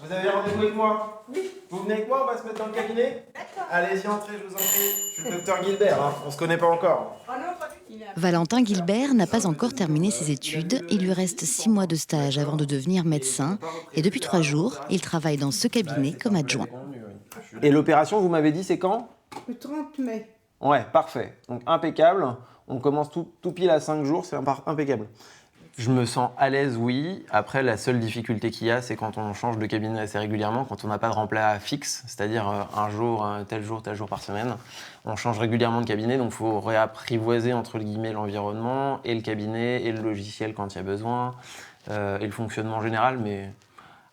Vous avez rendez-vous avec moi? Oui. Vous venez avec moi, on va se mettre dans le cabinet? D'accord. Allez-y, entrez, je vous en prie. Je suis le docteur Gilbert, hein. On se connaît pas encore. Oh non, pas du tout. Valentin Gilbert n'a pas encore terminé ses études. Il lui reste 6 mois de stage avant de devenir médecin. Et depuis 3 jours, il travaille dans ce cabinet comme adjoint. Et l'opération, vous m'avez dit, c'est quand? Le 30 mai. Ouais, parfait. Donc impeccable. On commence tout pile à 5 jours, c'est impeccable. Je me sens à l'aise, oui. Après, la seule difficulté qu'il y a, c'est quand on change de cabinet assez régulièrement, quand on n'a pas de remplace fixe, c'est-à-dire un jour, tel jour par semaine. On change régulièrement de cabinet, donc il faut réapprivoiser entre guillemets l'environnement et le cabinet et le logiciel quand il y a besoin et le fonctionnement général. Mais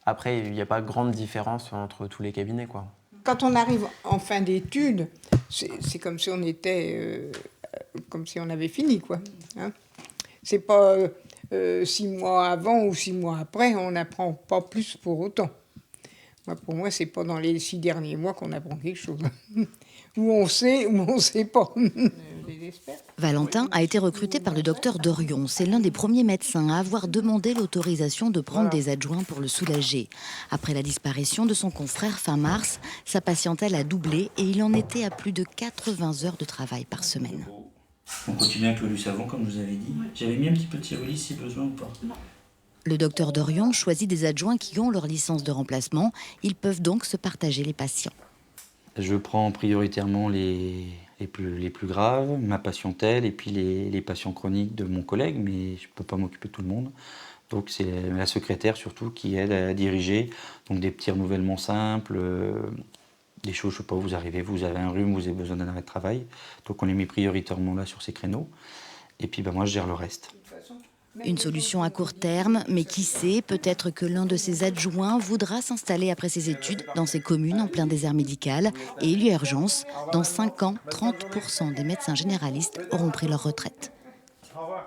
après, il n'y a pas grande différence entre tous les cabinets, quoi. Quand on arrive en fin d'études, c'est comme si on était, comme si on avait fini, quoi. Hein, c'est pas 6 mois avant ou 6 mois après, on n'apprend pas plus pour autant. Pour moi, c'est pas dans les 6 derniers mois qu'on apprend quelque chose. Ou on sait, ou on sait pas. Valentin a été recruté par le docteur Dorion. C'est l'un des premiers médecins à avoir demandé l'autorisation de prendre des adjoints pour le soulager. Après la disparition de son confrère fin mars, sa patientèle a doublé et il en était à plus de 80 heures de travail par semaine. On continue avec le Lucavon, comme je vous avais dit. J'avais mis un petit peu de thyroïde si besoin ou pas. Le docteur Dorion choisit des adjoints qui ont leur licence de remplacement. Ils peuvent donc se partager les patients. Je prends prioritairement les plus graves, ma patientèle, et puis les patients chroniques de mon collègue, mais je ne peux pas m'occuper de tout le monde. Donc c'est la secrétaire surtout qui aide à diriger. Donc des petits renouvellements simples, des choses, je ne sais pas, vous arrivez, vous avez un rhume, vous avez besoin d'un arrêt de travail. Donc on les met prioritairement là sur ces créneaux. Et puis moi je gère le reste. Une solution à court terme, mais qui sait, peut-être que l'un de ses adjoints voudra s'installer après ses études dans ces communes en plein désert médical. Et il y a urgence. Dans 5 ans, 30% des médecins généralistes auront pris leur retraite. Au revoir.